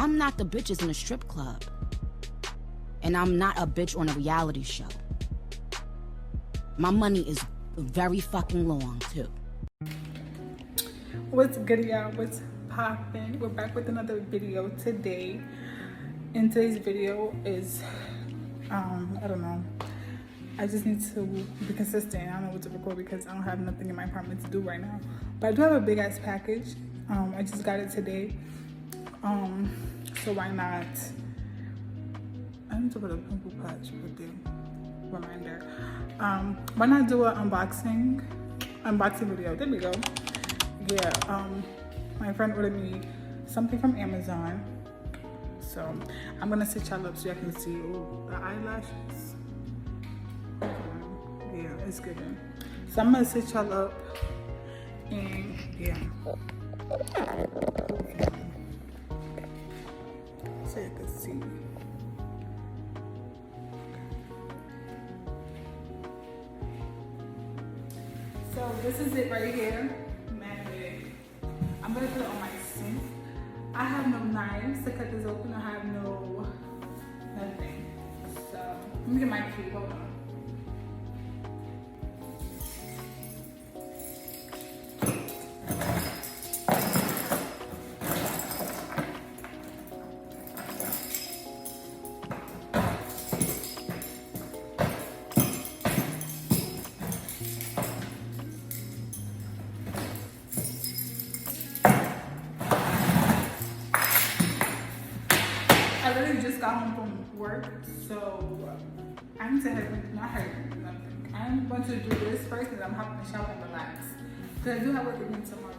I'm not the bitches in a strip club. And I'm not a bitch on a reality show. My money is very fucking long, too. What's good, y'all? What's poppin'? We're back with another video today. And today's video is, I don't know. I just need to be consistent. I don't know what to record because I don't have nothing in my apartment to do right now. But I do have a big ass package. I just got it today. So why not? I need to put a pimple patch with the reminder. Why not do an unboxing video? There we go. Yeah, my friend ordered me something from Amazon. So I'm gonna sit y'all up so y'all can see the eyelashes. Yeah, it's good. So I'm gonna sit y'all up and yeah. So you can see. So this is it right here. I'm gonna put it on my sink. I have no knives to cut this open. I have no nothing. So let me get my key. Hold on. I literally just got home from work, so I'm to not hurt nothing. I'm going to do this first and I'm hopping in the shower and relax. Because I do have work again tomorrow.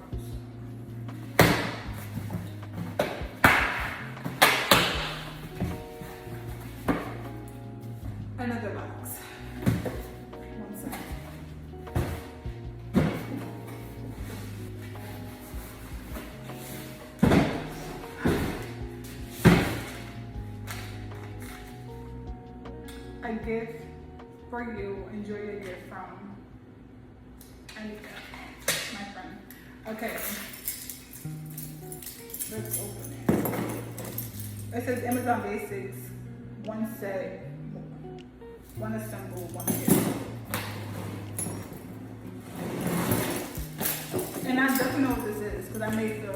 Another box. One second. A gift for you. Enjoy your gift from Anita, my friend. Okay, let's open it. It says Amazon Basics, one set, one assemble, one gift. And I definitely know what this is because I made the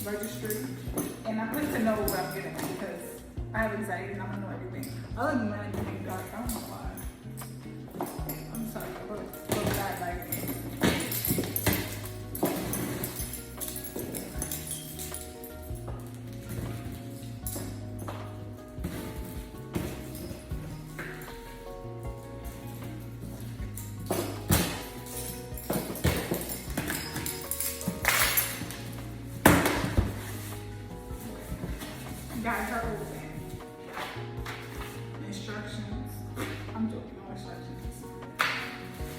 registry, and I put to know what I'm getting because I have anxiety and I want to know everything. Other than that, you think dark. I don't know why. I'm sorry, but that like me. Guys are open. Instructions. I'm joking, no instructions.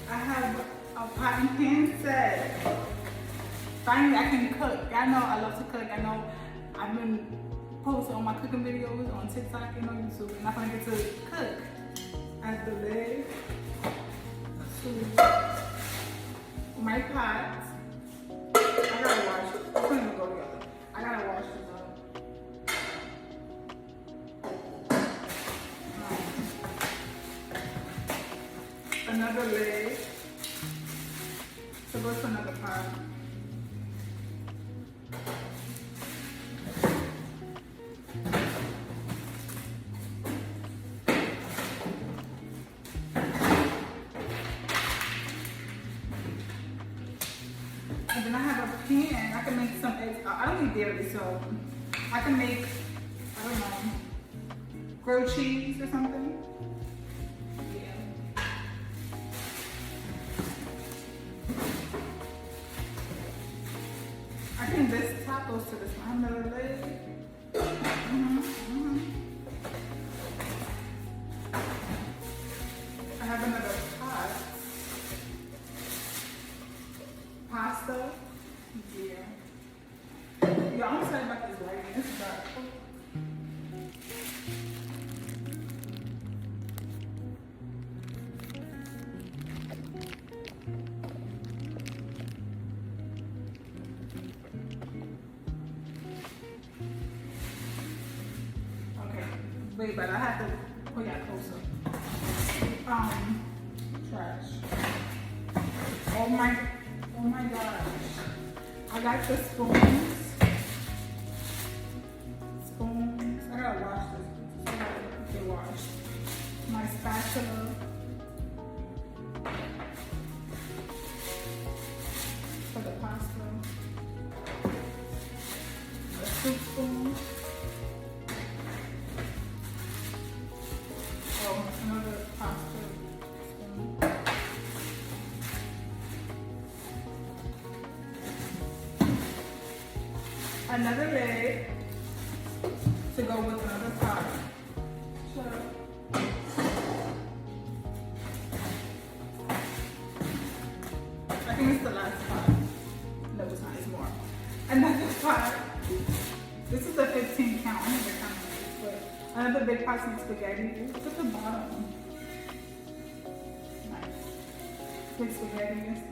I have a pot and pan set. Finally, I can cook. Y'all know I love to cook. I know I've been posting all my cooking videos on TikTok and on YouTube, and I'm gonna get to cook. I have the lid to my pot. I gotta wash it. It's gonna go together. I gotta wash it up. Another lid to go to another pot. And then I have a pan. I can make some eggs. I don't need dairy, so I can make, I don't know, grilled cheese or something. I think this top goes to this one. Another lid. I have another pot. Pasta. Yeah. Yeah, I'm excited about this lighting. It's dark. way better. I have to pull y'all closer. Trash. Oh my gosh. I got the spoons. I gotta wash this. So I gotta get washed. My spatula. For the pasta. The soup spoon. Oh, another pasta spoon. Another leg to go with another pot. Shut up. I think it's the last pot. No, it's not. It's more. Another pot. This is a 15 count. I never counted this, but another big pot of spaghetti. Look at the bottom. Nice. Big spaghetti and stuff.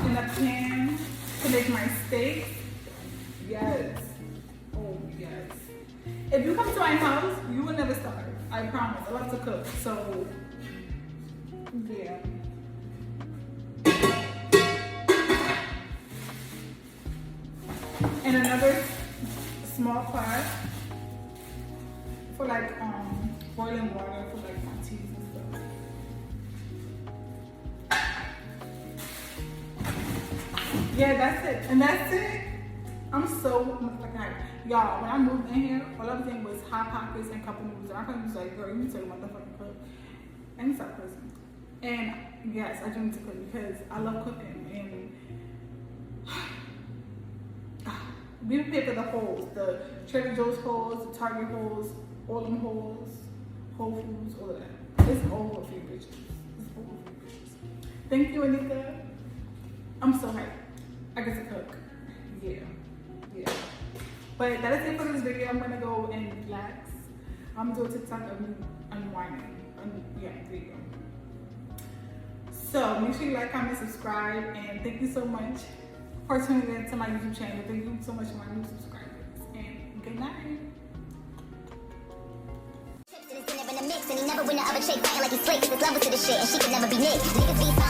In a pan to make my steak. Yes. Oh, yes. If you come to my house, you will never starve. I promise. I love to cook. So, yeah. And another small pot for like boiling water for like my teas and stuff. Yeah, that's it. And that's it. I'm so like, y'all, when I moved in here, all I was doing was Hot Pockets and cup noodles. I was like, girl, you need to motherfucking cook. And stop cussing. And yes, I do need to cook because I love cooking. And be prepared for the holes, the Trader Joe's holes, the Target holes, all them holes, Whole Foods, all of that. It's over for you bitches. It's over for you bitches. Thank you, Anika. I'm so hyped. I get to cook. Yeah. But that is it for this video. I'm gonna go and relax. I'm gonna do a TikTok of me unwinding. Yeah, there you go. So make sure you like, comment, subscribe, and thank you so much for tuning in to my YouTube channel. Thank you so much for my new subscribers. And good night. And he never win the other chick, fighting like he's slick. There's levels to the shit, and she could never be Nick.